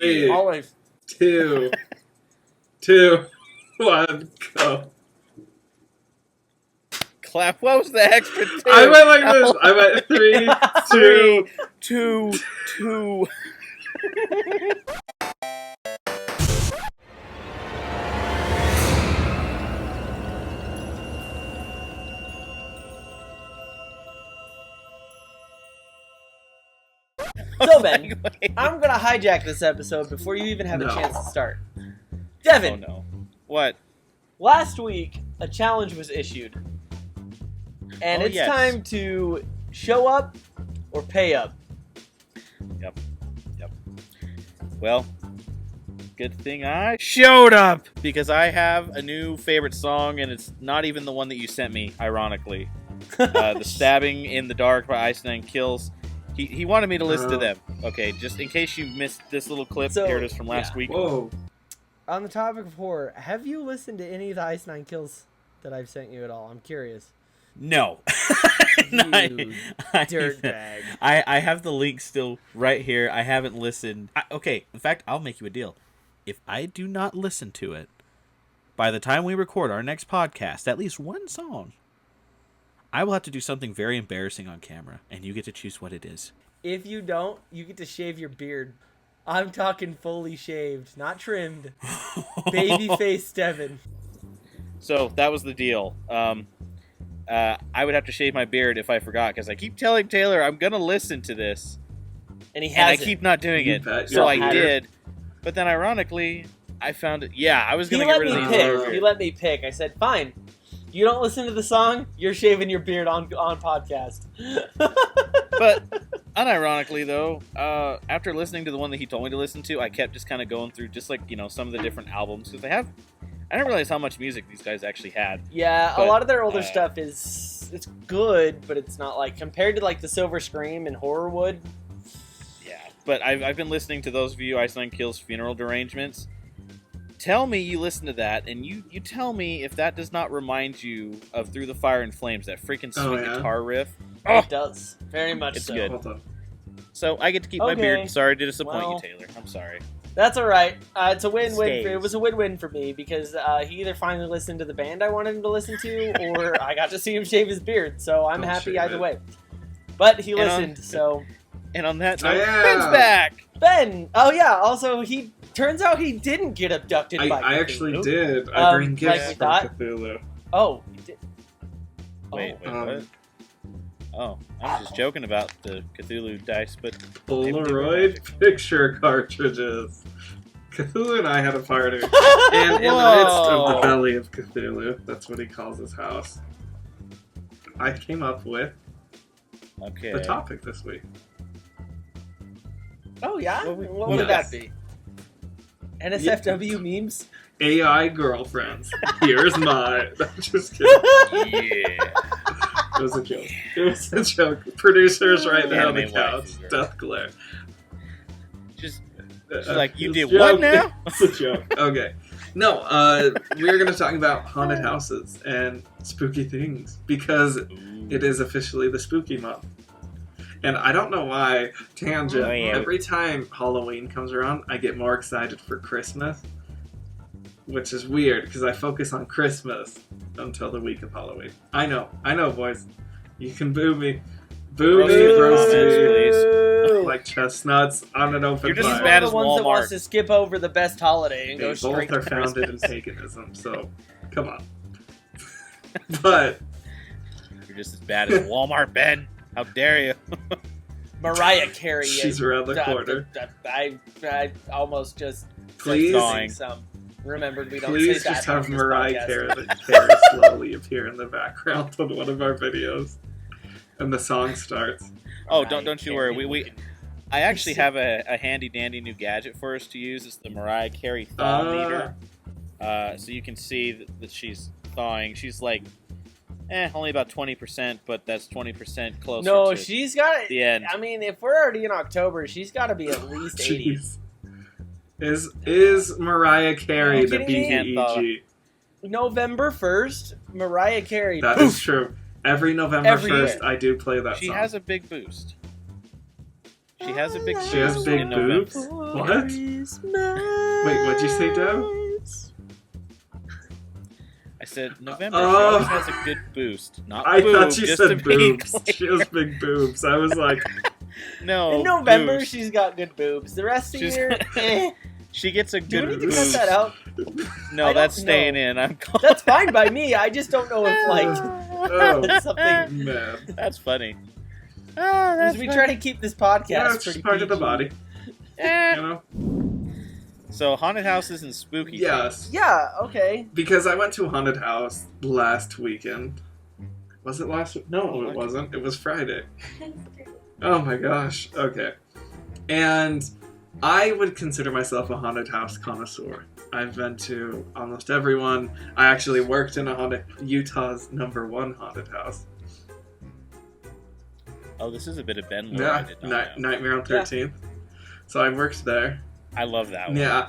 3, Always. 2, 1, go. Clap. What was the extra 2? I went like this. I went 3, 2. 2. So, Ben, I'm going to hijack this episode before you even have a chance to start. Devin. Oh, no. What? Last week, a challenge was issued. And it's time to show up or pay up. Yep. Well, good thing I showed up, because I have a new favorite song, and it's not even the one that you sent me, ironically. The Stabbing in the Dark by Ice Nine Kills. He wanted me to listen to them. Okay, just in case you missed this little clip, here it is from last week. Whoa. On the topic of horror, have you listened to any of the Ice Nine Kills that I've sent you at all? I'm curious. No. Dirtbag. I have the link still right here. I haven't listened. Okay, in fact, I'll make you a deal. If I do not listen to it, by the time we record our next podcast, at least one song, I will have to do something very embarrassing on camera, and you get to choose what it is. If you don't, you get to shave your beard. I'm talking fully shaved, not trimmed. Babyface Devin. So that was the deal. I would have to shave my beard if I forgot, because I keep telling Taylor I'm going to listen to this. And he has I keep not doing it. Bet. So Yeah. I did. But then ironically, I found it. Yeah, I was going to get rid of the pick. He let me pick. I said, fine. You don't listen to the song, you're shaving your beard on podcast. But unironically, though, after listening to the one that he told me to listen to, I kept just kind of going through just like, some of the different albums, because I didn't realize how much music these guys actually had. Yeah, a lot of their older stuff it's good, but it's not like compared to like the Silver Scream and Horrorwood. Yeah, but I've been listening to those of you Ice Nine Kills Funeral Derangements. Tell me you listen to that, and you tell me if that does not remind you of Through the Fire and Flames, that freaking sweet guitar riff. It does. Very much it's so. good. Hold on. So I get to keep my beard. Sorry to disappoint you, Taylor. I'm sorry. That's all right. It's a win-win. It was a win-win for me, because he either finally listened to the band I wanted him to listen to, or I got to see him shave his beard, so I'm happy either way. But he listened, so... And on that note, Ben's back! Ben! Oh yeah, also turns out he didn't get abducted by Cthulhu. I actually did. I bring gifts like from Cthulhu. Oh, you did. Wait, what? Oh, I was just joking about the Cthulhu dice, but... Polaroid picture cartridges. Cthulhu and I had a party. And in the midst of the belly of Cthulhu, that's what he calls his house, I came up with the topic this week. Oh, yeah? What would that be? NSFW memes? AI girlfriends. Here's mine. I'm just kidding. Yeah. It was a joke. It was a joke. Producers right now on the couch. Death glare. Just like, you did what now? It's a joke. Okay. No, we're going to talk about haunted houses and spooky things, because it is officially the spooky month. And I don't know why, tangent, every time Halloween comes around, I get more excited for Christmas. Which is weird, because I focus on Christmas until the week of Halloween. I know, boys. You can boo me. Boo me, roast me. Like chestnuts on an open fire. You're just as bad as the ones Walmart. That wants to skip over the best holiday and go straight to Both are founded in paganism, so come on. But you're just as bad as Walmart, Ben. How dare you? Mariah Carey. She's around the corner. I almost just please remembered we don't please say that just have on this Mariah podcast. Carey slowly appear in the background on one of our videos, and the song starts. Oh, don't you worry. I actually have a handy dandy new gadget for us to use. It's the Mariah Carey thaw meter. So you can see that she's thawing. She's like, only about 20%, but that's 20% closer. No, to she's got the end. I mean, if we're already in October, she's got to be at least 80. Is Mariah Carey the BEG? November 1st, Mariah Carey. That is true. Every November 1st, I do play that song. She has a big boost. She has a big She has boost big in November. boobs? What? Wait, what'd you say, Dev? I said November. Oh. She always has a good boost. Not I boob, thought you just to said be boobs. clear. She has big boobs. I was like, No. In November, boost. she's got good boobs. The rest of the She's- year, eh. She gets a Do good we need to boost. cut that out? No, I that's don't staying know. in. I'm That's fine by me. I just don't know if, like, oh, it's something. man. That's funny. Because we try to keep this podcast Yeah, it's pretty part of the PG. body, Eh. you know? So haunted houses and spooky. Yes. Yeah, okay. Because I went to a haunted house last weekend. Was it last week? No, it wasn't. It was Friday. Oh my gosh. Okay. And I would consider myself a haunted house connoisseur. I've been to almost everyone. I actually worked in Utah's #1 haunted house. Oh, this is a bit of Ben lore. I Yeah, did not know. Nightmare on 13th. So I worked there. I love that one. Yeah,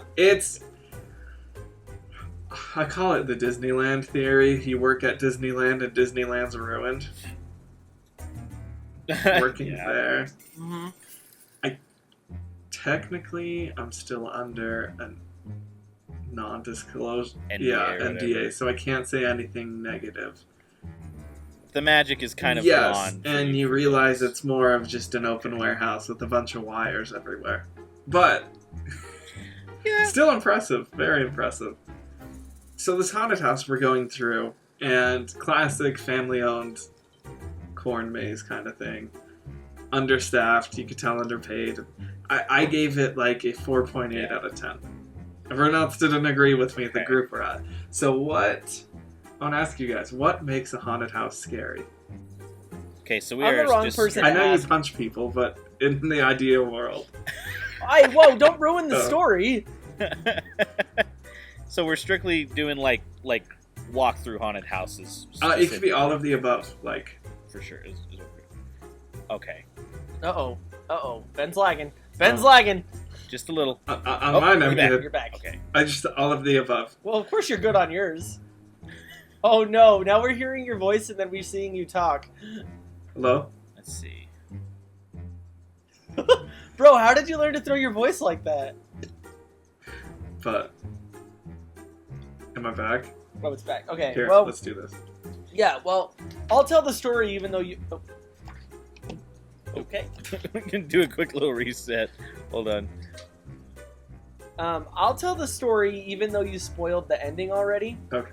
I call it the Disneyland theory. You work at Disneyland and Disneyland's ruined. Working Yeah. there. Mm-hmm. Technically, I'm still under a non-disclosed NDA or NDA, so I can't say anything negative. The magic is kind of yes, gone. and you realize it's more of just an open warehouse with a bunch of wires everywhere. But Yeah. still impressive, very impressive. So this haunted house we're going through, and classic family-owned corn maze kind of thing. Understaffed, you could tell underpaid. I gave it like a 4.8 out of 10. Everyone else didn't agree with me at the group we're at. So what, I want to ask you guys, what makes a haunted house scary? Okay, so we I'm are the wrong just person. I know you ask. punch people, but in the ideal world. Whoa, don't ruin the Oh. story. So we're strictly doing like walk through haunted houses. It could be all of the above, like. for sure. Is what we're- okay, Uh-oh. Ben's lagging. Lagging. just a little. On Oh, mine, I'm you're back. good. You're back. Okay. I just, all of the above. Well, of course you're good on yours. Oh no, now we're hearing your voice and then we're seeing you talk. Hello? Let's see. Bro, how did you learn to throw your voice like that? But. Am I back? Oh, it's back. Okay, Here, well, let's do this. yeah, well, I'll tell the story even though you... Oh. Okay. We can do a quick little reset. Hold on. I'll tell the story even though you spoiled the ending already. Okay.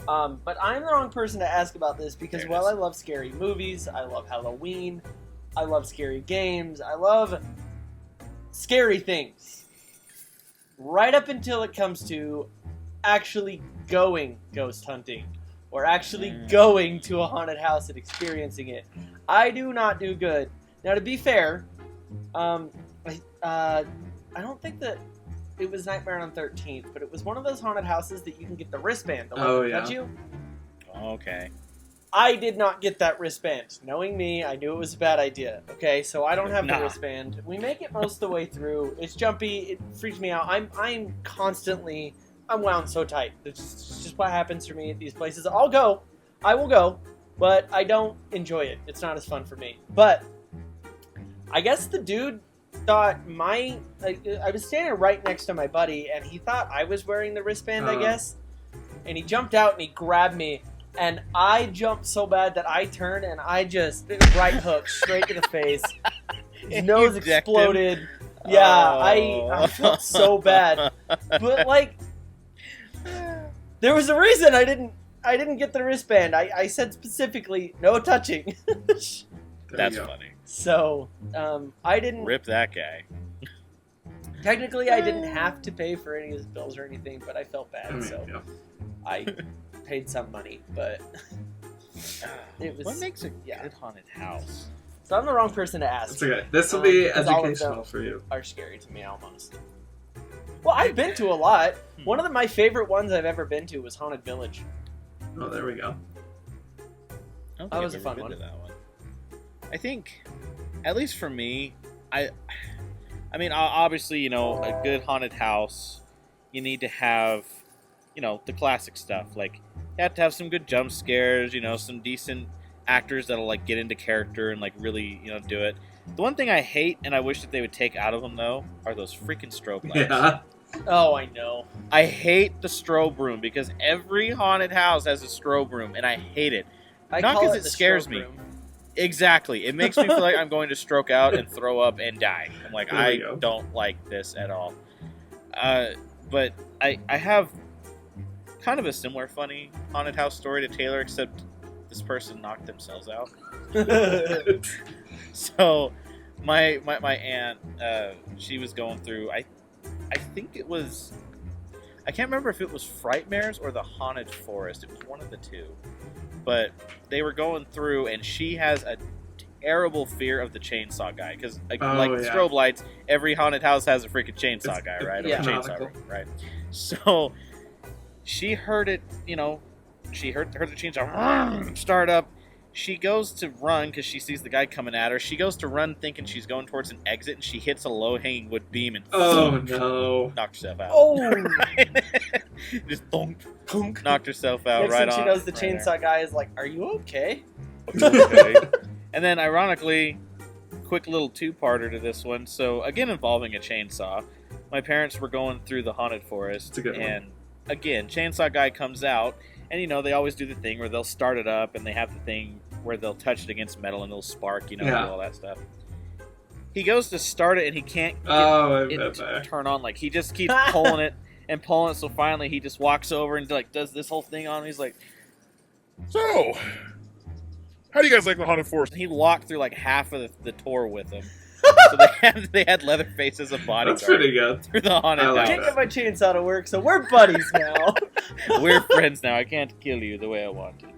But I'm the wrong person to ask about this because There it while is. I love scary movies, I love Halloween, I love scary games, I love scary things. Right up until it comes to actually going ghost hunting or actually going to a haunted house and experiencing it, I do not do good. Now, to be fair, I don't think that it was Nightmare on 13th, but it was one of those haunted houses that you can get the wristband to let Oh, them yeah. touch you. Okay. I did not get that wristband. Knowing me, I knew it was a bad idea. Okay, so I don't have Nah. the wristband. We make it most of the way through. It's jumpy. It freaks me out. I'm constantly... I'm wound so tight. It's just what happens for me at these places. I'll go. I will go. But I don't enjoy it. It's not as fun for me. But I guess the dude thought I was standing right next to my buddy, and he thought I was wearing the wristband, I guess. And he jumped out and he grabbed me. And I jumped so bad that I turned and I just right hook straight to the face. His nose You decked him? exploded. Yeah, Oh. I felt so bad. But like, there was a reason I didn't get the wristband. I said specifically no touching. There That's you go. funny. So I didn't. Rip that guy. Technically, I didn't have to pay for any of his bills or anything, but I felt bad, I mean, so yeah. I paid some money. But it was. What makes a yeah. good haunted house? So I'm the wrong person to ask. It's okay. This will be Because all of educational them for you. are scary to me almost. Well, I've been to a lot. One of my favorite ones I've ever been to was Haunted Village. Oh, there we go. I don't That think was I've a fun ever one. been to that one. I think, at least for me, I mean, obviously, you know, a good haunted house, you need to have, you know, the classic stuff. Like, you have to have some good jump scares, you know, some decent actors that'll, like, get into character and, like, really, you know, do it. The one thing I hate and I wish that they would take out of them though are those freaking strobe lights. Yeah. Oh, I know. I hate the strobe room because every haunted house has a strobe room, and I hate it. I Not call because it it the scares stroke me. room. Exactly. It makes me feel like I'm going to stroke out and throw up and die. I'm like, There we I go. don't like this at all. But I have kind of a similar funny haunted house story to Taylor, except this person knocked themselves out. So my aunt, she was going through, I think it was, I can't remember if it was Frightmares or the Haunted Forest. It was one of the two. But they were going through, and she has a terrible fear of the chainsaw guy. Because, strobe lights, every haunted house has a freaking chainsaw guy, right? Or yeah. a chainsaw ring, right? So she heard it, she heard the chainsaw start up. She goes to run because she sees the guy coming at her. She goes to run thinking she's going towards an exit, and she hits a low-hanging wood beam and no. knocked herself out. Oh! Just thunk, knocked herself out Next right thing on. she knows, the right there. chainsaw guy is like, "Are you okay?" Okay. And then, ironically, quick little two-parter to this one. So, again, involving a chainsaw. My parents were going through the haunted forest, It's a good one. and again, chainsaw guy comes out, and they always do the thing where they'll start it up, and they have the thing where they'll touch it against metal and it'll spark, Yeah. do all that stuff. He goes to start it, and he can't get I it bet to that. turn on. Like, he just keeps pulling it and pulling it, so finally he just walks over and does this whole thing on. He's like, So, how do you guys like the haunted forest? he walked through like half of the tour with him. So they had Leatherface as a bodyguard That's pretty good. through the haunted I like house. Can't get my chainsaw to work, so we're buddies now. We're friends now. I can't kill you the way I wanted.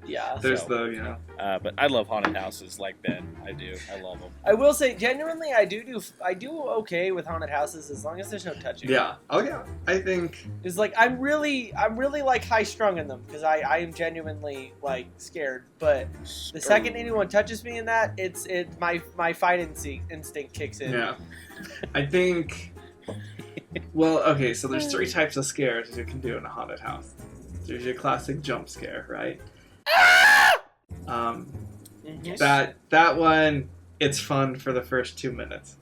Yeah. There's So- the, But I love haunted houses like Ben. I do. I love them. I will say, genuinely, I do okay with haunted houses as long as there's no touching. yeah. Oh, yeah. I think, It's like I'm really like high strung in them because I am genuinely like scared. But the second anyone touches me in that, it's my fight instinct kicks in. yeah. I think, well, okay, so there's 3 types of scares you can do in a haunted house. There's your classic jump scare, right? Mhm. That one, it's fun for the first 2 minutes.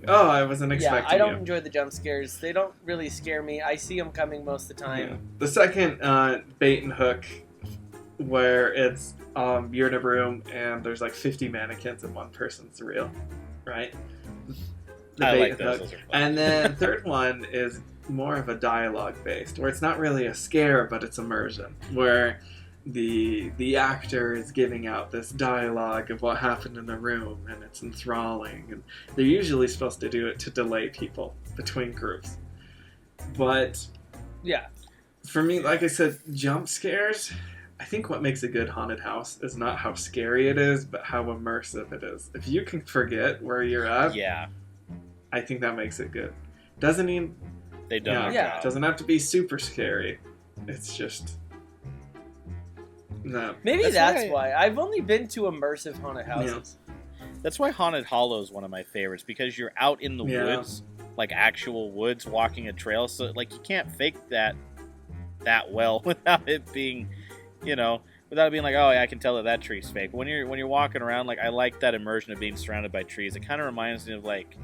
Oh, I wasn't Yeah, expecting I don't you. enjoy the jump scares. They don't really scare me. I see them coming most of the time. Yeah. The second bait and hook, where it's you're in a room and there's like 50 mannequins and one person's real, right? The I bait like and those. hook. Those are fun. And then third one is more of a dialogue based, where it's not really a scare, but it's immersion, where the actor is giving out this dialogue of what happened in the room, and it's enthralling, and they're usually supposed to do it to delay people between groups. But Yeah. for me, like I said, jump scares, I think what makes a good haunted house is not how scary it is, but how immersive it is. If you can forget where you're at, Yeah, I think that makes it good. Doesn't even they've done their Yeah. job. doesn't have to be super scary. It's just no. Maybe That's that's why- why. I've only been to immersive haunted houses. That's why Haunted Hollow is one of my favorites, because you're out in the Yeah. woods, like actual woods, walking a trail. So like you can't fake that well without it being, without it being like, oh yeah, I can tell that tree's fake. When you're walking around, like I like that immersion of being surrounded by trees. It kind of reminds me of like,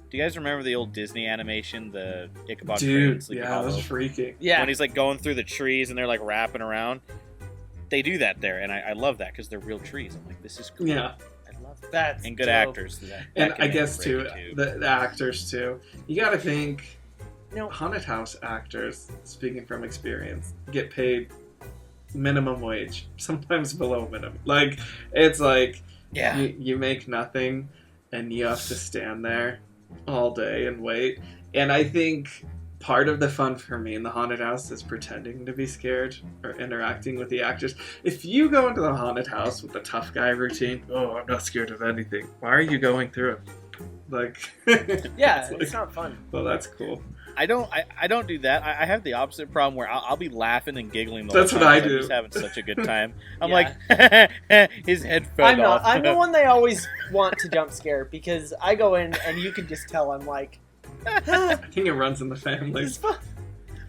do you guys remember the old Disney animation, the Ichabod Crane and Dude, Sleepy yeah, Hollow? that's freaking. Yeah. When he's like going through the trees and they're like wrapping around. They do that there, and I love that because they're real trees. I'm like, this is cool. Yeah. I love it. That's And good dope. actors. That And can I make guess or too, break it, the actors too. You gotta think, No. haunted house actors, speaking from experience, get paid minimum wage, sometimes below minimum. Like, it's like, Yeah. you make nothing and you have to stand there all day and wait. And I think part of the fun for me in the haunted house is pretending to be scared or interacting with the actors. If you go into the haunted house with the tough guy routine, oh, I'm not scared of anything. Why are you going through it? Like, Yeah, like, it's not fun. well, that's cool. I don't do that. I have the opposite problem where I'll be laughing and giggling the That's whole what time I 'cause do. I'm just having such a good time. I'm Yeah. like, his head fell I'm off. not. I'm the one they always want to jump scare because I go in and you can just tell I'm like, I think it runs in the family. it's fun.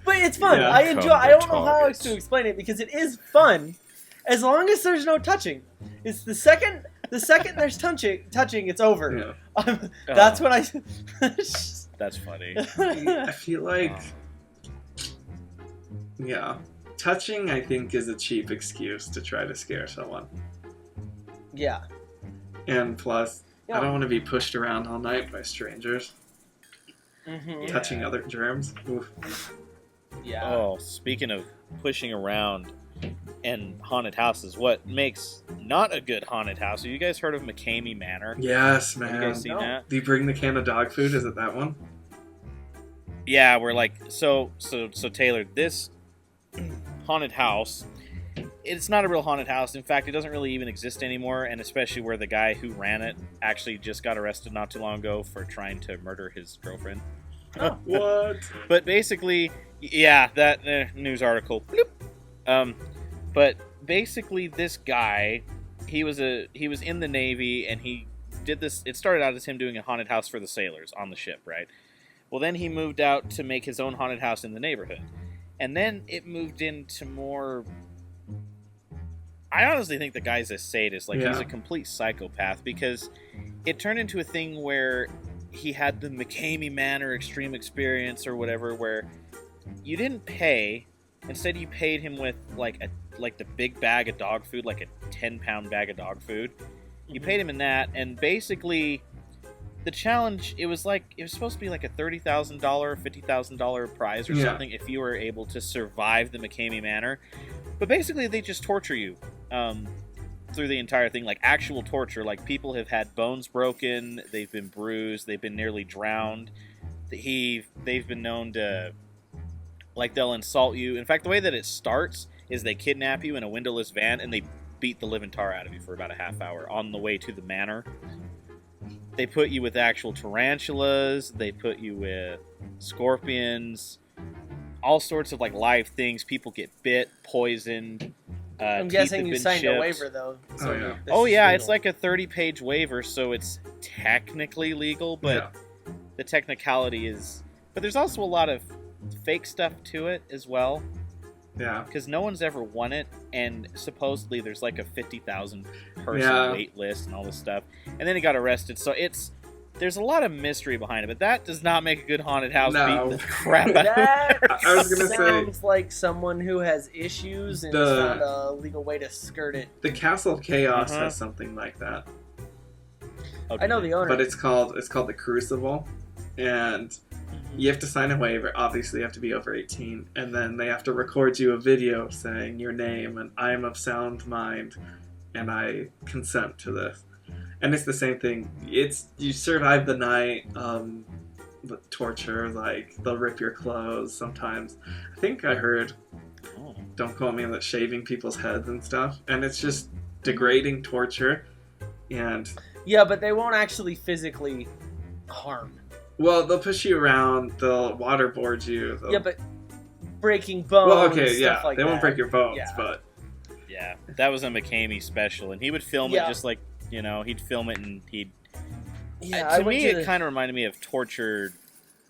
But it's fun. Yeah. I enjoy. Come I the don't know how else targets. to explain it because it is fun, as long as there's no touching. It's the second The second there's touching, it's over. Yeah. That's when I. That's funny. I feel like, yeah, touching I think is a cheap excuse to try to scare someone. Yeah. And plus, Yeah. I don't want to be pushed around all night by strangers. Mm-hmm. Touching other germs. Oof. Yeah. Oh, speaking of pushing around and haunted houses, what makes not a good haunted house? Have you guys heard of McCamey Manor? Yes, man. Have you guys seen No. that? Do you bring the can of dog food? Is it that one? Yeah, we're like so Taylor, this haunted house, it's not a real haunted house. In fact, it doesn't really even exist anymore, and especially where the guy who ran it actually just got arrested not too long ago for trying to murder his girlfriend. What? But basically, yeah, that news article. Bloop. But basically, this guy, he was in the Navy, and he did this. It started out as him doing a haunted house for the sailors on the ship, right? Well, then he moved out to make his own haunted house in the neighborhood, and then it moved into more. I honestly think the guy's a sadist. Like, he's a complete psychopath, because it turned into a thing where he had the McCamey Manor Extreme Experience or whatever, where you didn't pay. Instead, you paid him with like the big bag of dog food, like a 10-pound bag of dog food. You paid him in that, and basically, the challenge, it was supposed to be like a $30,000, $50,000 prize or something if you were able to survive the McCamey Manor. But basically, they just torture you through the entire thing, like actual torture. Like, people have had bones broken, they've been bruised, they've been nearly drowned. They've been known to, like, they'll insult you. In fact, the way that it starts is they kidnap you in a windowless van and they beat the living tar out of you for about a half hour on the way to the manor. They put you with actual tarantulas, they put you with scorpions, all sorts of like live things. People get bit, poisoned. I'm guessing you signed a waiver though. So it's like a 30-page waiver, so it's technically legal, but the technicality is. But there's also a lot of fake stuff to it as well. Yeah. Because no one's ever won it, and supposedly there's like a 50,000 person wait list and all this stuff. And then he got arrested, so there's a lot of mystery behind it, but that does not make a good haunted house beating the crap out of That I was gonna sounds like someone who has issues and has found a legal way to skirt it. The Castle of Chaos has something like that. Okay. I know the owner. But it's called the Crucible, and you have to sign a waiver. Obviously, you have to be over 18, and then they have to record you a video saying your name and I am of sound mind, and I consent to this. And it's the same thing. You survive the night, the torture, like they'll rip your clothes sometimes. I think I heard, don't quote me on that, shaving people's heads and stuff, and it's just degrading torture. And yeah, but they won't actually physically harm. Well, they'll push you around, they'll waterboard you. Yeah, but breaking bones. Well, okay, stuff like they that. won't break your bones, Yeah. but Yeah, that was a McCamey special, and he would film it just like, he'd film it and he'd... Yeah, to me, it kind of reminded me of tortured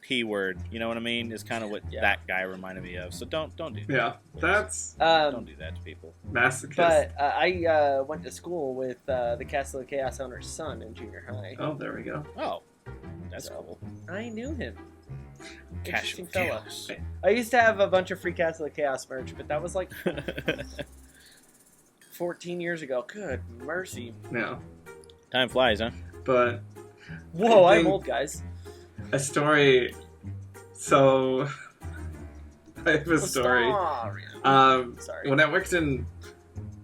P-word, you know what I mean? Is kind of what that guy reminded me of. So don't do that. yeah, that's don't do that to people. masochist. But I went to school with the Castle of Chaos owner's son in junior high. Oh, there we go. Oh, that's cool. I knew him. Castle Interesting of fella. Chaos. I used to have a bunch of free Castle of Chaos merch, but that was like 14 years ago. Good mercy. No, Time flies, huh? but Whoa, I I'm think old, guys. a story. So I have a story. Sorry. When I worked in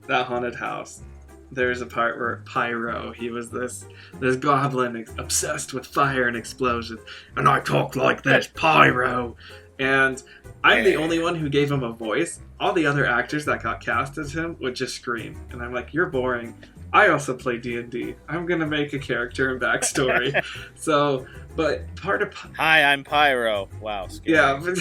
that haunted house, there's a part where Pyro, he was this goblin obsessed with fire and explosions, and I talk like this, Pyro. And I'm the only one who gave him a voice. All the other actors that got cast as him would just scream, and I'm like, you're boring. I also play D&D. I'm gonna make a character and backstory. So, but part of Hi, I'm Pyro. Wow. Scary. yeah, but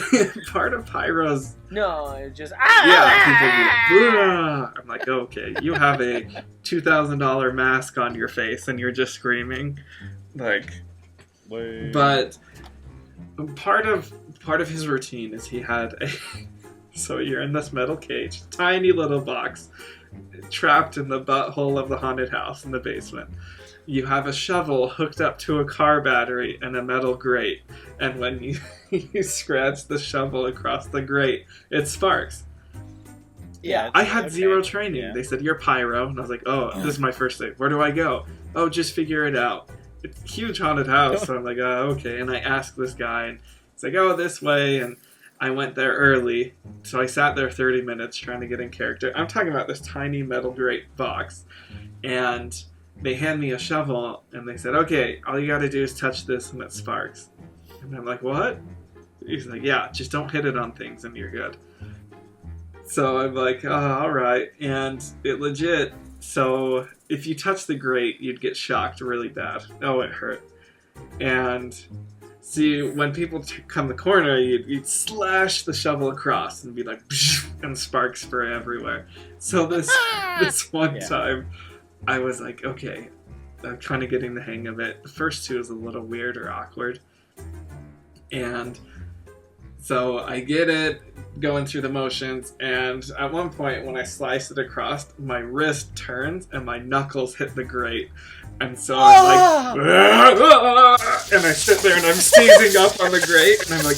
part of Pyro's No, it just people be like, "Blah." I'm like, okay, you have a $2,000 mask on your face and you're just screaming, like. Wait. But part of his routine is he had a. So you're in this metal cage, tiny little box, trapped in the butthole of the haunted house in the basement. You have a shovel hooked up to a car battery and a metal grate. And when you scratch the shovel across the grate, it sparks. Yeah. I had zero training. Yeah. They said, you're pyro. And I was like, oh, this is my first day. Where do I go? Oh, just figure it out. It's a huge haunted house. So I'm like, oh, okay. And I asked this guy, and he's like, oh, this way. And I went there early. So I sat there 30 minutes trying to get in character. I'm talking about this tiny metal grate box. And they hand me a shovel, and they said, okay, all you got to do is touch this, and it sparks. And I'm like, what? He's like, yeah, just don't hit it on things, and you're good. So I'm like, oh, all right. And it legit, so if you touch the grate, you'd get shocked really bad. Oh, it hurt. And see, when people come the corner, you'd slash the shovel across and be like, and sparks spray everywhere. So this one time, I was like, okay, I'm kind of getting the hang of it. The first two is a little weird or awkward. And so I get it, going through the motions, and at one point when I slice it across, my wrist turns and my knuckles hit the grate. And so I'm like, and I sit there and I'm seizing up on the grate, and I'm like,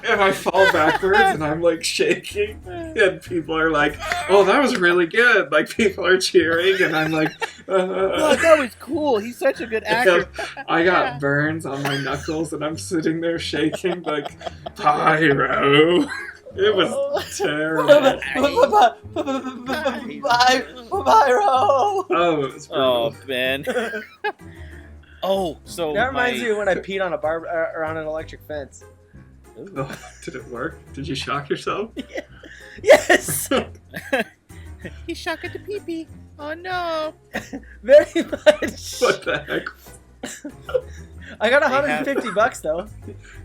and I fall backwards and I'm like shaking, and people are like, oh, that was really good. Like, people are cheering, and I'm like, oh, that was cool. He's such a good actor. I got burns on my knuckles, and I'm sitting there shaking like, pyro. It was terrible. Pyro. Oh, it was brutal. Oh, Ben. Oh, so that reminds me of when I peed on around an electric fence. Oh, did it work? Did you shock yourself? Yeah. Yes. He shocked at the pee-pee. Oh no. Very much. What the heck? I got $150 though.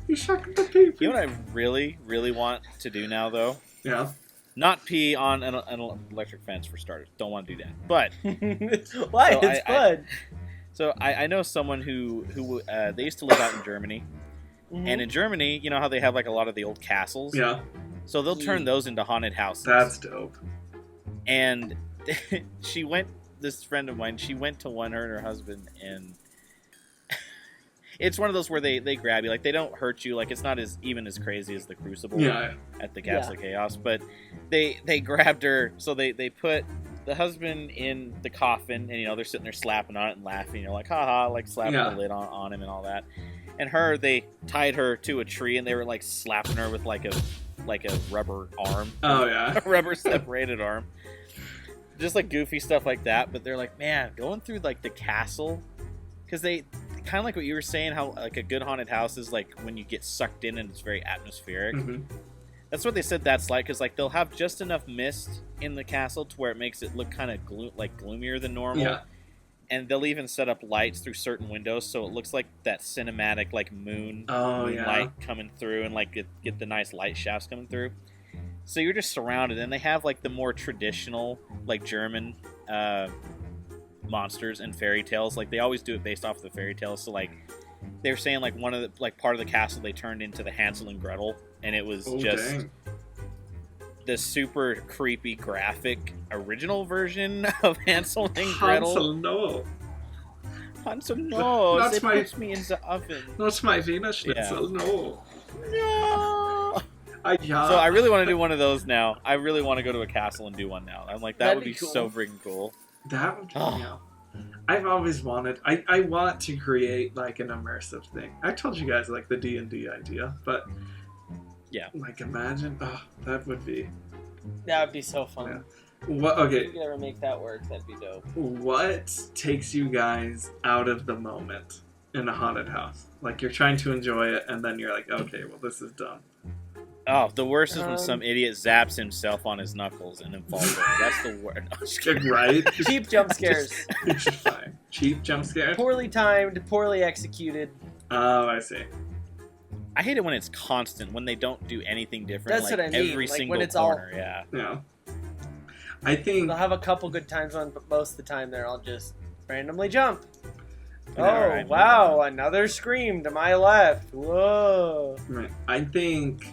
You shocked the pee. You know what I really, really want to do now, though? Yeah. Not pee on an electric fence, for starters. Don't want to do that. But why? So it's fun. So I know someone who they used to live out in Germany, and in Germany, you know how they have like a lot of the old castles. Yeah. So they'll turn those into haunted houses. That's dope. And this friend of mine, she went to one, her and her husband, and it's one of those where they grab you. Like, they don't hurt you. Like, it's not even as crazy as the Crucible at the Castle of Chaos. But they grabbed her. So they put the husband in the coffin, and, you know, they're sitting there slapping on it and laughing. You're like, haha, like slapping the lid on him and all that. And they tied her to a tree, and they were, like, slapping her with, like a rubber arm. Oh, yeah. A rubber separated arm. Just, like, goofy stuff like that. But they're like, man, going through, like, the castle, because they kind of like what you were saying, how like a good haunted house is like when you get sucked in and it's very atmospheric. That's what they said that's like, because like they'll have just enough mist in the castle to where it makes it look kind of gloomier than normal. And they'll even set up lights through certain windows so it looks like that cinematic like moon light coming through, and like get the nice light shafts coming through. So you're just surrounded, and they have like the more traditional like German monsters and fairy tales. Like, they always do it based off of the fairy tales. So like they were saying, like, one of the like part of the castle they turned into the Hansel and Gretel, and it was the super creepy graphic original version of Hansel and Gretel. Hansel, no. It puts me in the oven. Not my Wiener Schnitzel, no. No. So I really want to do one of those now. I really want to go to a castle and do one now. I'm like, that would be cool. So freaking cool. That would be, I've always wanted, I want to create like an immersive thing. I told you guys like the D&D idea, but like imagine, that would be so fun. Okay. If you could ever make that work, that'd be dope. What takes you guys out of the moment in a haunted house? Like, you're trying to enjoy it, and then you're like, okay, well, this is dumb. Oh, the worst is when some idiot zaps himself on his knuckles and then falls over. That's the worst. No, right? Cheap jump scares. Fine. Cheap jump scares? Poorly timed, poorly executed. Oh, I see. I hate it when it's constant, when they don't do anything different. That's like what I mean. Every like single when it's corner, Yeah. I think they'll have a couple good times on, but most of the time they're all just randomly jump. Right, wow, another scream to my left. Whoa. Right. I think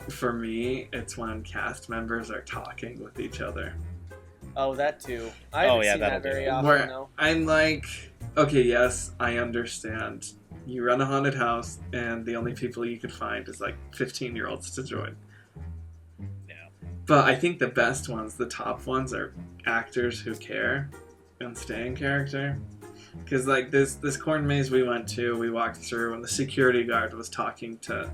For me, it's when cast members are talking with each other. Oh, that too. I haven't seen that very often, Where though. I'm like, okay, yes, I understand. You run a haunted house, and the only people you could find is like 15-year-olds to join. Yeah. But I think the best ones, the top ones, are actors who care and stay in character. Because like this corn maze we went to, we walked through, and the security guard was talking to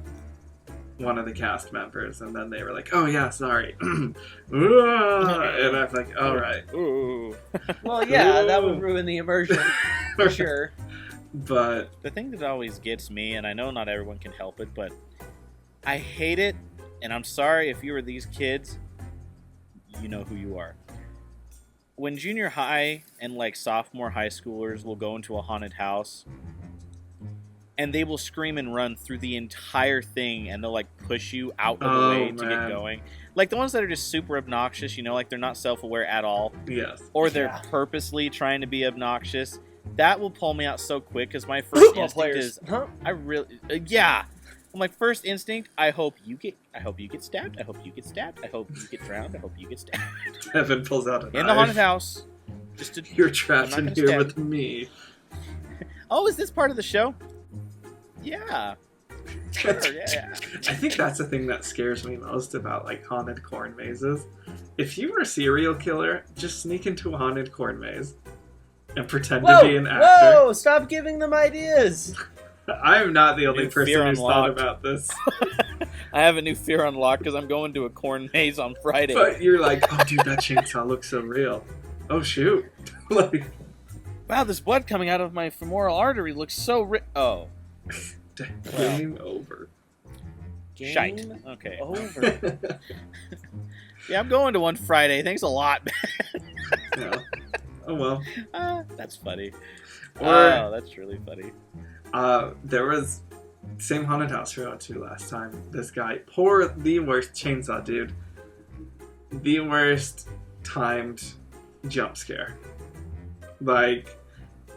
one of the cast members, and then they were like, "Oh yeah, sorry," and I was like, "All right." Ooh. Well, yeah, Ooh. that would ruin the immersion for sure. But The thing that always gets me, and I know not everyone can help it, but I hate it, and I'm sorry if you were these kids, you know who you are. When junior high and like sophomore high schoolers will go into a haunted house, and they will scream and run through the entire thing, and they'll like push you out of the way to get going. Like the ones that are just super obnoxious, like they're not self-aware at all. yes, Or they're purposely trying to be obnoxious. That will pull me out so quick, because my first instinct is, I really, my first instinct, I hope you get stabbed. I hope you get stabbed. I hope you get drowned. I hope you get stabbed. Devin pulls out a In the knife. haunted house. You're trapped in here with me. Oh, is this part of the show? Yeah. Sure, yeah. I think that's the thing that scares me most about like haunted corn mazes. If you were a serial killer, just sneak into a haunted corn maze and pretend to be an actor. Whoa! Stop giving them ideas. I'm not the only New person fear who's thought unlocked. about this. I have a new fear unlocked because I'm going to a corn maze on Friday. But you're like, oh dude, that chainsaw looks so real. Oh shoot. Like, wow, this blood coming out of my femoral artery looks so oh. game over. Shite. Okay. Over. Yeah, I'm going to one Friday. Thanks a lot. Yeah. Oh well. That's funny. Or that's really funny. there was same haunted house we went to last time. This guy, the worst chainsaw dude. The worst timed jump scare. Like,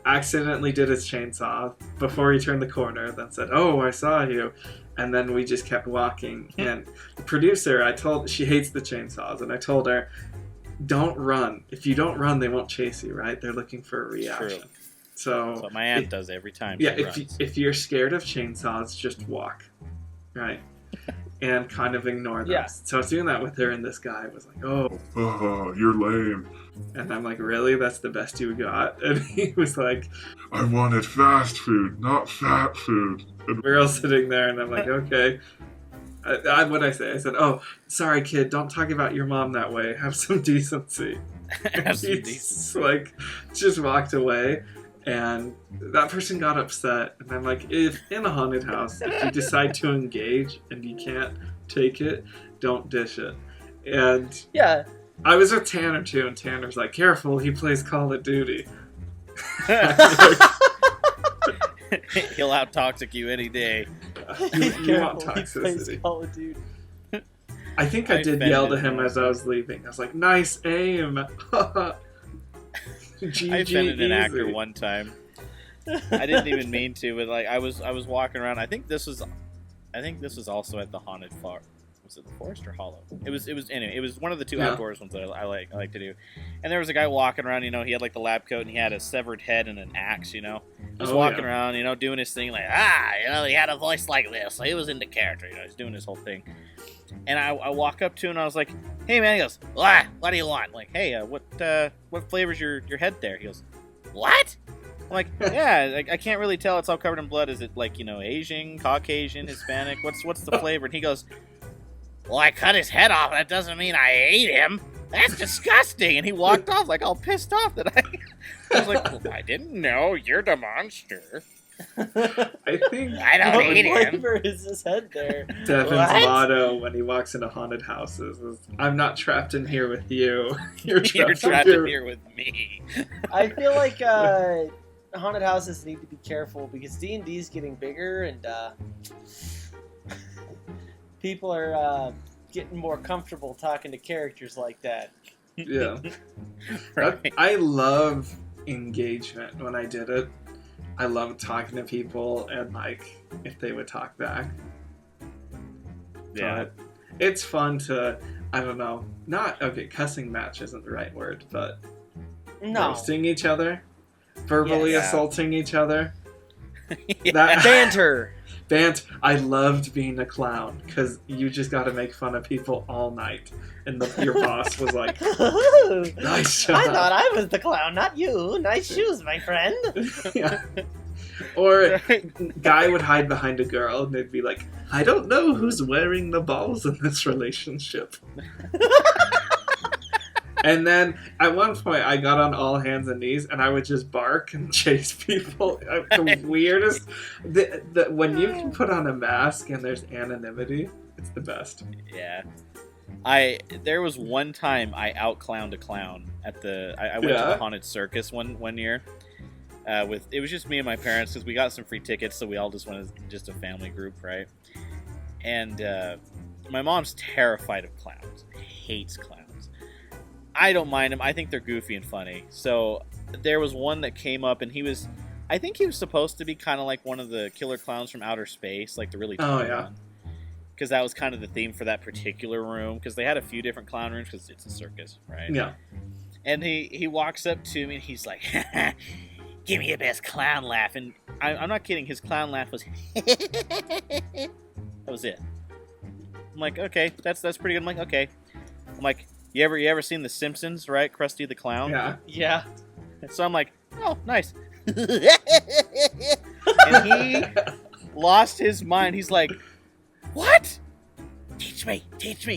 accidentally did his chainsaw before he turned the corner, then said, "Oh, I saw you." And then we just kept walking. And the producer, she hates the chainsaws, and I told her, don't run. If you don't run, they won't chase you, right? They're looking for a reaction. True. So That's what my aunt does every time. yeah, she runs. if you're scared of chainsaws, just walk, right? And kind of ignore them. Yeah. So I was doing that with her, and this guy was like, "Oh, You're lame. and I'm like, really? That's the best you got?" And he was like, I wanted fast food, not fat food. And we're all sitting there, and I'm like, okay. What'd I say? I said, "Oh, sorry, kid. Don't talk about your mom that way. Have some decency." Have some He's decency. like, just walked away, and that person got upset. And I'm like, if in a haunted house, if you decide to engage and you can't take it, don't dish it. And Yeah. I was with Tanner too, and Tanner's like, careful, he plays Call of Duty. He'll out toxic you any day. You want Careful, he plays toxicity. Call of Duty. I think I did offended yell to him him. as I was leaving. I was like, nice aim. GG, I offended an actor easy. one time. I didn't even mean to, but like I was walking around. I think this was also at the haunted farm. Was it the forest or hollow? It was anyway. It was one of the two Yeah. outdoors ones that I like to do. And there was a guy walking around. He had like the lab coat and he had a severed head and an axe. Just Oh, walking yeah. around. Doing his thing like he had a voice like this. So he was into character. He's doing his whole thing. And I walk up to him and I was like, "Hey man," he goes, "What do you want?" I'm like, "Hey, what flavor's your head there?" He goes, "What?" I'm like, "Yeah, I can't really tell. It's all covered in blood. Is it like Asian, Caucasian, Hispanic? What's the flavor?" And he goes, "Well, I cut his head off. That doesn't mean I ate him. That's disgusting." And he walked off like all pissed off that I was like, "Well, I didn't know. You're the monster. I think I don't What eat him." flavor is his head there? Devin's What? motto when he walks into haunted houses is, "I'm not trapped in here with you. You're You're trapped, trapped in in here." here with me. I feel like haunted houses need to be careful because D&D is getting bigger and people are getting more comfortable talking to characters like that. Yeah. Right. I love engagement when I did it. I love talking to people and like if they would talk back. Yeah. But it's fun to, I don't know, cussing match isn't the right word, but roasting each other, verbally assaulting each other. That Banter. I loved being a clown because you just got to make fun of people all night, and your boss was like, "Nice job." I thought I was the clown, not you. Nice shoes, my friend. Yeah. Or guy would hide behind a girl, and they'd be like, "I don't know who's wearing the balls in this relationship." And then at one point, I got on all hands and knees, and I would just bark and chase people. The weirdest. When you can put on a mask and there's anonymity, it's the best. Yeah. There was one time I outclowned a clown at I went to the haunted circus one year. It was just me and my parents because we got some free tickets, so we all just went as just a family group, right? And my mom's terrified of clowns, hates clowns. I don't mind them. I think they're goofy and funny. So there was one that came up, and I think he was supposed to be kind of like one of the killer clowns from outer space, like the really tall one. Because that was kind of the theme for that particular room. Because they had a few different clown rooms because it's a circus, right? Yeah. And he walks up to me and he's like, "Give me your best clown laugh." And I'm not kidding. His clown laugh was, that was it. I'm like, okay, that's pretty good. I'm like, okay. I'm like, you ever seen The Simpsons, right? Krusty the Clown? Yeah. So I'm like, oh, nice. And he lost his mind. He's like, what? Teach me.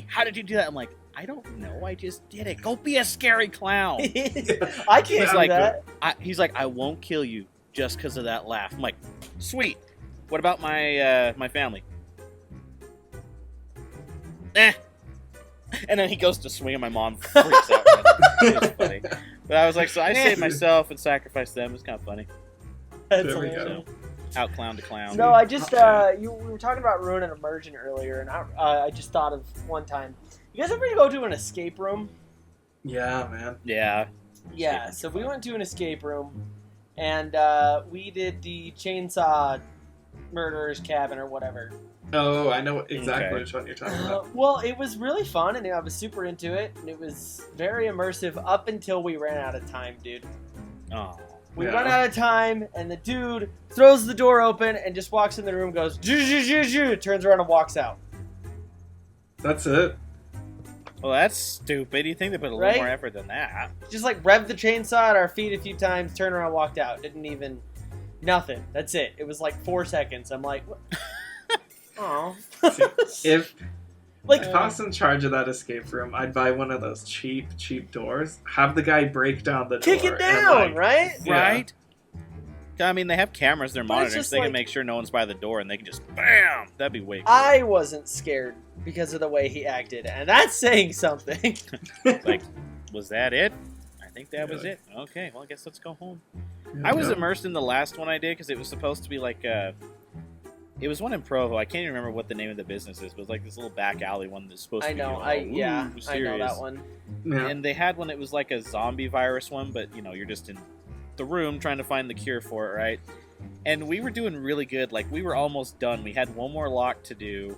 How did you do that? I'm like, I don't know. I just did it. Go be a scary clown. I can't do that. He's like, I won't kill you just because of that laugh. I'm like, sweet. What about my family? And then he goes to swing and my mom freaks out. It's funny. But I was like, so I saved myself and sacrificed them. It's kind of funny. That's There we hilarious. go. Out clown to clown. No, I just we were talking about Ruin and Immersion earlier, and I just thought of one time. You guys ever go to an escape room? Yeah, man. Yeah. Yeah. So we went to an escape room, and we did the chainsaw murderer's cabin or whatever. Oh, I know exactly which one you're talking about. Well, it was really fun, and I was super into it, and it was very immersive up until we ran out of time, dude. Oh. We run out of time, and the dude throws the door open and just walks in the room, goes, turns around and walks out. That's it. Well, that's stupid. You think they put a little more effort than that? Just like revved the chainsaw at our feet a few times, turned around, walked out. Didn't even, nothing. That's it. It was like 4 seconds. I'm like, what? Oh. If like I was in charge of that escape room, I'd buy one of those cheap doors, have the guy break down the door. Kick it down, right? Yeah. Right? I mean, they have cameras they're monitoring, so they can like, make sure no one's by the door, and they can just, bam! That'd be way cool. I wasn't scared because of the way he acted, and that's saying something. Like, was that it? I think that was it. Okay, well, I guess let's go home. I was immersed in the last one I did, because it was supposed to be like it was one in Provo. I can't even remember what the name of the business is, but it was like this little back alley one that's supposed to be. I know that one. Yeah. And they had one that was like a zombie virus one, but you're just in the room trying to find the cure for it, right? And we were doing really good. Like, we were almost done. We had one more lock to do,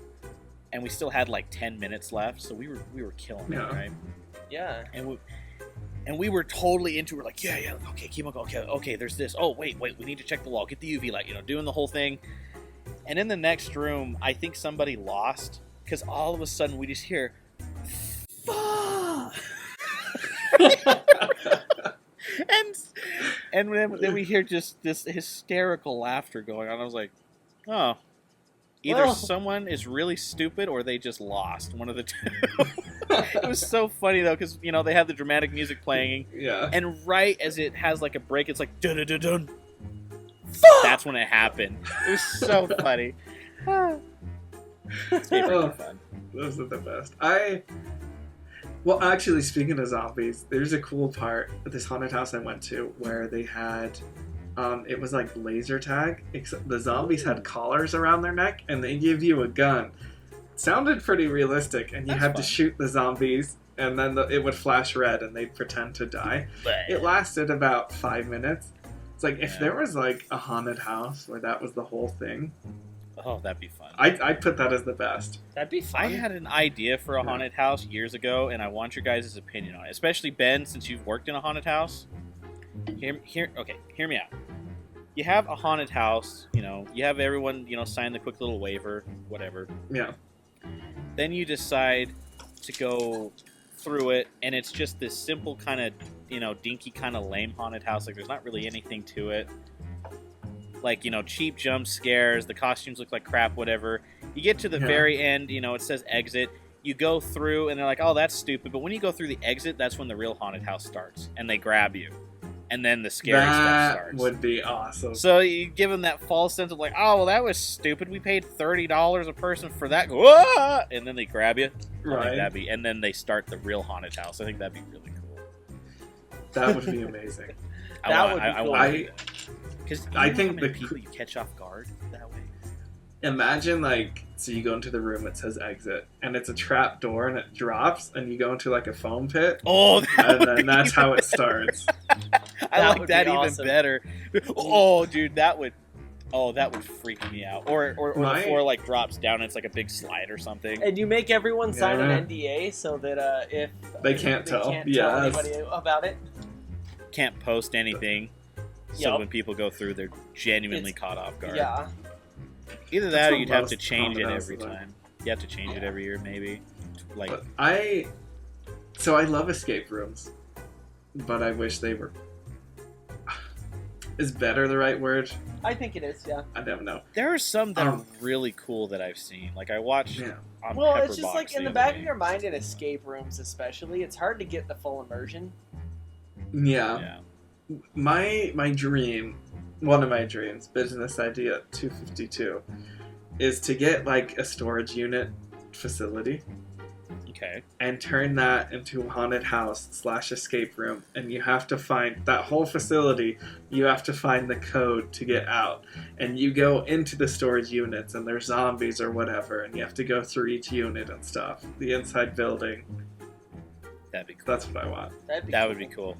and we still had like 10 minutes left, so we were killing it, right? Yeah. And we were totally into it. We're like, yeah, okay, keep on going. Okay, there's this. Oh, wait, we need to check the wall. Get the UV light, doing the whole thing. And in the next room, I think somebody lost, because all of a sudden we just hear, fuck! and then we hear just this hysterical laughter going on. I was like, oh, either someone is really stupid or they just lost, one of the two. It was so funny, though, because, they had the dramatic music playing. Yeah. And right as it has like a break, it's like, dun-dun-dun-dun. That's when it happened. It was so funny. It's fun. Those are the best. Well, actually, speaking of zombies, there's a cool part at this haunted house I went to where they had, it was like laser tag, except the zombies had collars around their neck, and they give you a gun. It sounded pretty realistic, and you had to shoot the zombies, and then it would flash red, and they'd pretend to die. It lasted about 5 minutes. It's like, if there was like a haunted house where that was the whole thing, Oh, that'd be fun. I put that as the best. That'd be fun. I had an idea for a haunted house years ago, and I want your guys' opinion on it. Especially Ben, since you've worked in a haunted house. Hear me out. You have a haunted house, you have everyone, sign the quick little waiver, whatever. Yeah. Then you decide to go through it, and it's just this simple kind of, dinky kind of lame haunted house. Like, there's not really anything to it. Like, cheap jump scares, the costumes look like crap, whatever. You get to the very end, it says exit. You go through, and they're like, oh, that's stupid. But when you go through the exit, that's when the real haunted house starts, and they grab you. And then the scary stuff starts. That would be awesome. So you give them that false sense of like, oh, well, that was stupid. We paid $30 a person for that. Whoa! And then they grab you. Right. And then they start the real haunted house. I think that'd be really cool. That would be amazing. I want to do that. Because I think the people you catch off guard that way. Imagine, so you go into the room, it says exit, and it's a trap door, and it drops, and you go into, a foam pit. Oh, and then that's how it starts. I like that even better. Oh, dude, that would freak me out. Or the floor, drops down, and it's like a big slide or something. And you make everyone sign an NDA so that if... They can't tell anybody about it. Can't post anything. So when people go through, they're genuinely caught off guard. Yeah. Either that or you'd have to change it every time. You have to change it every year, maybe. I love escape rooms, but I wish they were... Is better the right word? I think it is, yeah. I don't know. There are some that are really cool that I've seen. I watched on Well, Pepper it's just Box in the back of your mind in escape rooms especially, it's hard to get the full immersion. Yeah. My dream, one of my dreams, business idea 252, is to get a storage unit facility. Okay. And turn that into a haunted house / escape room, and you have to find that whole facility. You have to find the code to get out, and you go into the storage units, and there's zombies or whatever, and you have to go through each unit and stuff. The inside building. That'd be cool. That's what I want. That would be cool.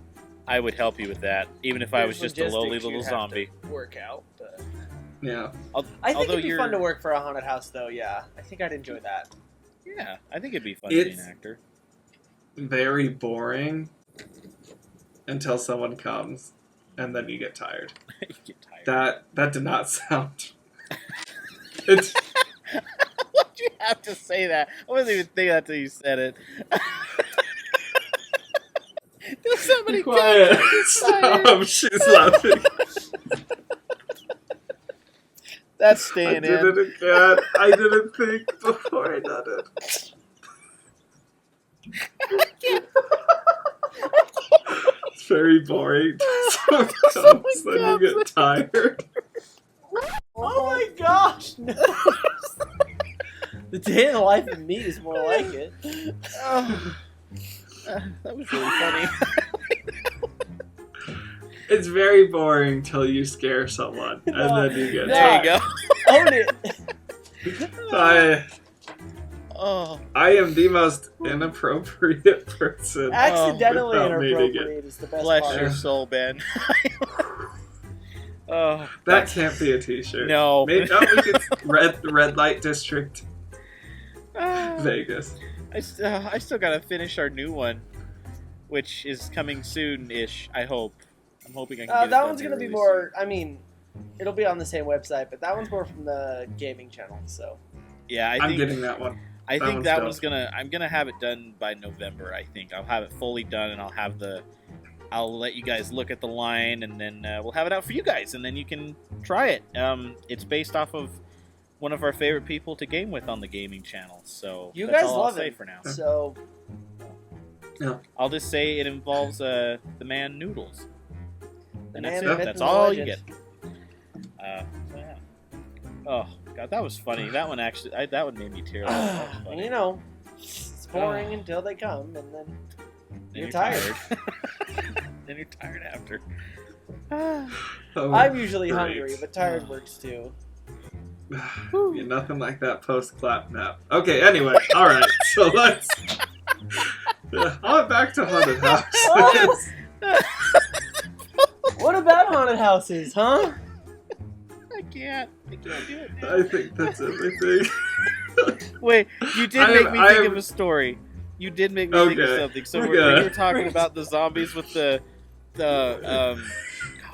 I would help you with that, even if I was just a lowly little zombie. Work out, but yeah. I think it'd be fun to work for a haunted house, though. Yeah, I think I'd enjoy that. Yeah, I think it'd be fun to be an actor. Very boring until someone comes, and then you get tired. You get tired. That did not sound. It's. Why'd you have to say that? I wasn't even thinking that until you said it. There's somebody quiet. Stop. She's laughing. That's staying in. I did it again. I didn't think before I did it. It's very boring. Then you get tired. Oh my gosh! No. The day in the life of me is more like it. That was really funny. It's very boring till you scare someone, and then you get tired. There you go. Own it. I am the most inappropriate person. Accidentally inappropriate is the best Bless part. your soul, Ben. That can't be a t-shirt. No. Maybe it's red light district. Vegas. I still gotta finish our new one, which is coming soon-ish, I hope. I'm hoping I can get that one's gonna be more, soon. I mean, it'll be on the same website, but that one's more from the gaming channel, so. Yeah, I'm getting that one. I think that one's I'm gonna have it done by November, I think. I'll have it fully done, and I'll let you guys look at the line, and then we'll have it out for you guys, and then you can try it. It's based off of one of our favorite people to game with on the gaming channel, so you that's guys all love I'll say it for now. So yeah. I'll just say it involves the man Noodles. And that's it. That's all you get. Yeah. Oh god, that was funny. That one actually, that one made me tear up. You know, it's boring until they come, and then you're tired. Then you're tired after. I'm usually hungry, but tired works too. You're nothing like that post-clap nap. Okay, anyway, alright, so let's... on back to haunted houses. What about haunted houses, huh? I can't. I can't do it. I think that's everything. Wait, you did make me think of a story. You did make me think of something. So when you were talking about the zombies with the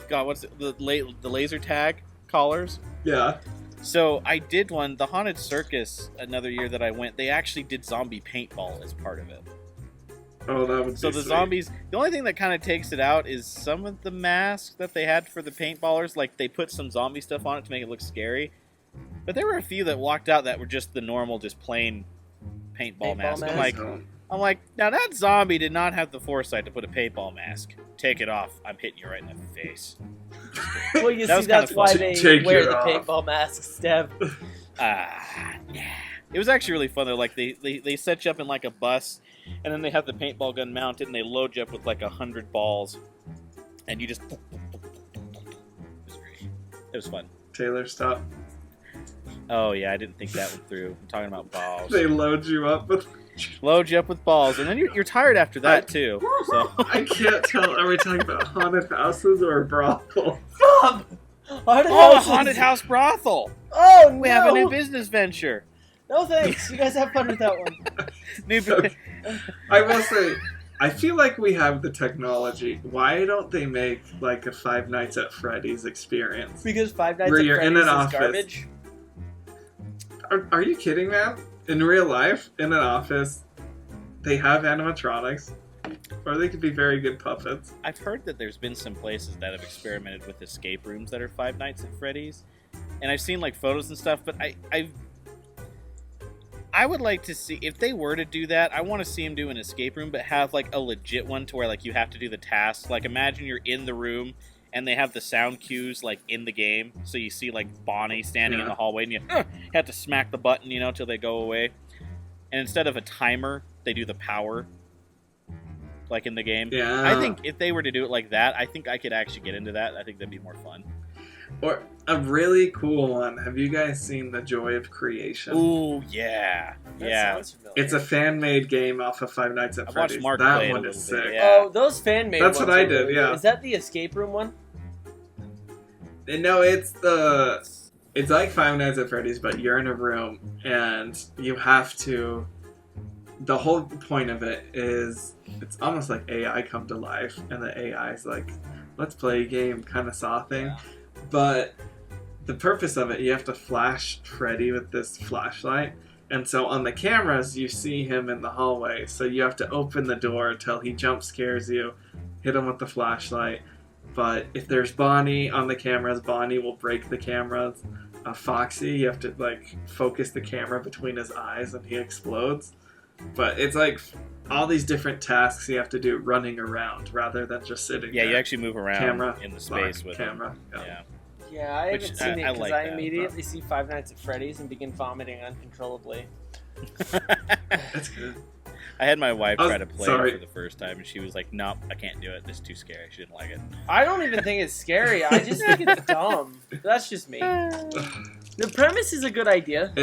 God, what's it, the laser tag collars? Yeah. So I did one, the Haunted Circus, another year that I went, they actually did zombie paintball as part of it. Oh, that would be So the sweet. zombies, the only thing that kind of takes it out is some of the masks that they had for the paintballers. Like, they put some zombie stuff on it to make it look scary. But there were a few that walked out that were just the normal, just plain paintball mask. I'm like, now that zombie did not have the foresight to put a paintball mask. Take it off. I'm hitting you right in the face. Well, you That see, that's why fun. they Take wear it the off. paintball masks, Dev. It was actually really fun though. Like they set you up in like a bus, and then they have the paintball gun mounted, and they load you up with like 100 balls, and you just. It was great. It was fun. Taylor, stop. Oh yeah, I didn't think that one through. I'm talking about balls. They load you up with... Load you up with balls, and then you're tired after that too. So I can't tell. Are we talking about haunted houses or a brothel? Stop! Haunted oh, a houses. haunted house brothel. Oh, no! We have a new business venture. No thanks. You guys have fun with that one. New Okay. I will say, I feel like we have the technology. Why don't they make like a Five Nights at Freddy's experience? Because Five Nights Where at you're in Freddy's an is office. garbage. Are you kidding, man? In real life, in an office, they have animatronics, or they could be very good puppets. I've heard that there's been some places that have experimented with escape rooms that are Five Nights at Freddy's, and I've seen like photos and stuff. But I would like to see if they were to do that. I want to see them do an escape room, but have like a legit one to where like you have to do the tasks. Like imagine you're in the room and they have the sound cues like in the game, so you see like Bonnie standing in the hallway, and you have to smack the button, till they go away. And instead of a timer, they do the power, like in the game. Yeah. I think if they were to do it like that, I think I could actually get into that. I think that'd be more fun. Or a really cool one. Have you guys seen The Joy of Creation? Ooh, yeah. That Yeah. sounds familiar. It's a fan-made game off of Five Nights at I've Freddy's. watched Mark That play it a one little is bit, sick. yeah. Oh, those fan-made That's ones what I are did, really yeah. good. Is that the escape room one? No, it's like Five Nights at Freddy's, but you're in a room and you have to. The whole point of it is it's almost like AI come to life, and the AI is like, let's play a game, kind of saw thing. Yeah. But the purpose of it, you have to flash Freddy with this flashlight. And so on the cameras, you see him in the hallway. So you have to open the door till he jump scares you, hit him with the flashlight. But if there's Bonnie on the cameras, Bonnie will break the cameras. Foxy, you have to like focus the camera between his eyes and he explodes. But it's like all these different tasks you have to do running around rather than just sitting Yeah, there. you actually move around Camera, in the space lock, with camera. them. Yeah. Yeah, I Which haven't seen it I because like I that, immediately see Five Nights at Freddy's and begin vomiting uncontrollably. That's good. I had my wife Oh, try to play sorry. it for the first time, and she was like, "Nope, I can't do it. It's too scary." She didn't like it. I don't even think it's scary. I just think it's dumb. That's just me. The premise is a good idea.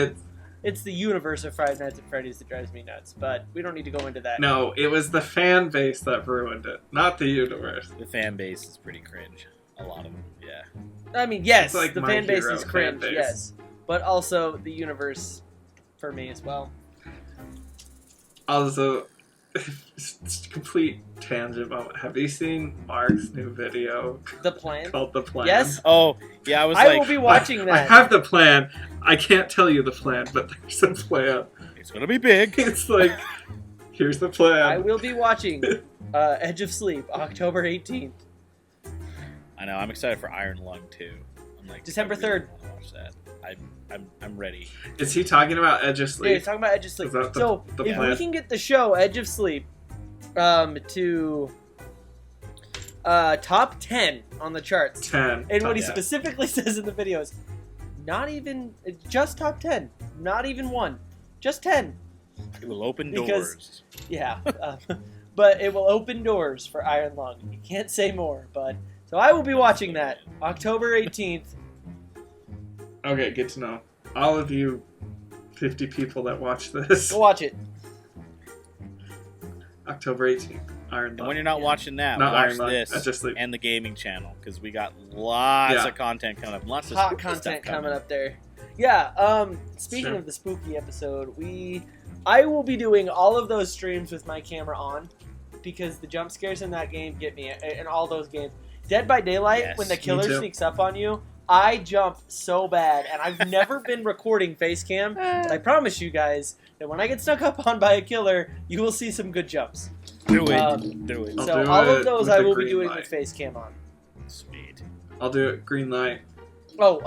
It's the universe of Five Nights at Freddy's that drives me nuts, but we don't need to go into that. No, it was the fan base that ruined it, not the universe. The fan base is pretty cringe. A lot of them, yeah. I mean, yes, It's like the My fan base Hero is cringe, fan base. yes. But also the universe for me as well. Also, complete tangent moment. Have you seen Mark's new video The plan? called The Plan? Yes? Oh, yeah. I was I like, will be watching I that. have the plan. I can't tell you the plan, but there's a plan. it's gonna be big. It's like, here's the I plan. will be watching Edge of Sleep, October 18th. I know. I'm excited for Iron Lung too. I'm like, December I really 3rd. want to watch that. I'm ready. Is he talking about Edge of Yeah, Sleep? he's talking about Edge of Sleep. Is that the- So, the if plan? we can get the show Edge of Sleep to top 10 on the charts, 10. and what he Yeah. specifically says in the video is, not even, just top 10, not even one, just 10. It will open Because- doors. Yeah, but it will open doors for Iron Lung. You can't say more, but so I will be watching that October 18th. Okay, good to know. All of you 50 people that watch this. Go watch it. October 18th. Iron And Lung. when you're not watching that, Not watch Iron Lung. this Just Sleep. and the gaming channel because we got lots Yeah. of content coming up. Lots of Hot spooky content stuff coming up there. Yeah. Speaking Sure. of the spooky episode, I will be doing all of those streams with my camera on because the jump scares in that game get me in all those games. Dead by Daylight, Yes, when the me killer too. sneaks up on you, I jump so bad, and I've never been recording face cam, but I promise you guys that when I get snuck up on by a killer, you will see some good jumps. Do it. Um, Do it. I'll So do all it of those with I the will be green doing light. with face cam on. Sweet. I'll do it green light. Oh,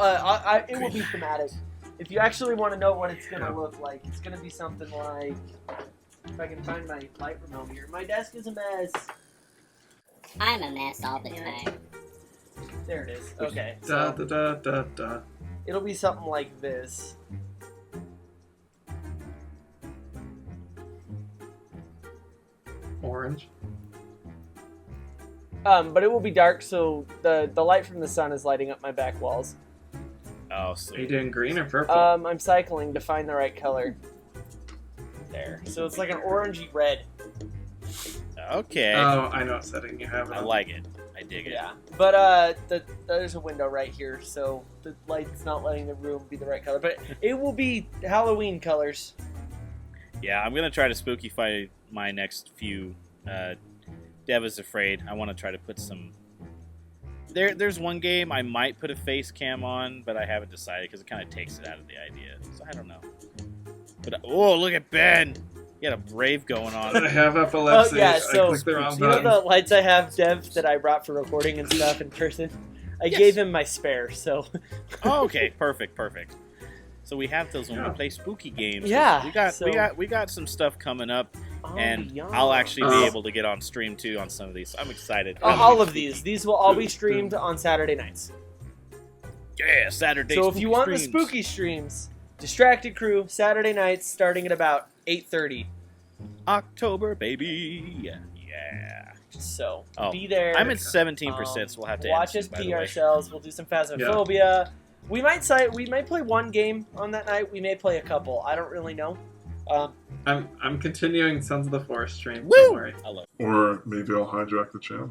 it will be thematic. If you actually want to know what it's going to look like, it's going to be something like... If I can find my light remote here. My desk is a mess. I'm a mess all the time. There it is. Okay. Da So da da da da. it'll be something like this. Orange. But it will be dark, so the light from the sun is lighting up my back walls. Oh, Are you sweet. doing green or purple? I'm cycling to find the right color. There. So it's like an orangey red. Okay. Oh, I know what setting you have it I on. like it. I dig it. Yeah. But there's a window right here, so the light's not letting the room be the right color. But it will be Halloween colors. Yeah, I'm gonna try to spookify my next few. Dev is afraid. I want to try to put some. There's one game I might put a face cam on, but I haven't decided because it kind of takes it out of the idea. So I don't know. But oh, look at Ben! He had a brave going I on. have epilepsy. Oh, yeah, I so, clicked the wrong You know button. the lights I have, Dev, that I brought for recording and stuff in person? I Yes. gave him my spare, so... Oh, okay, perfect. So we have those when Yeah. we play spooky games. Yeah, We got some stuff coming up, and yeah. I'll actually Oh. be able to get on stream too on some of these. I'm excited. All of these. These will all be streamed on Saturday nights. Yeah, Saturday. So if spooky you want the streams. spooky streams, Distracted Crew, Saturday nights, starting at about 8:30. October, baby. Yeah. So Oh, be there. I'm at 17%, so we'll have to watch end us soon, by the pee way. ourselves. We'll do some Phasmophobia. We might play one game on that night. We may play a couple. I don't really know. I'm continuing Sons of the Forest stream. Woo! Don't worry. I love Or maybe I'll hijack the channel.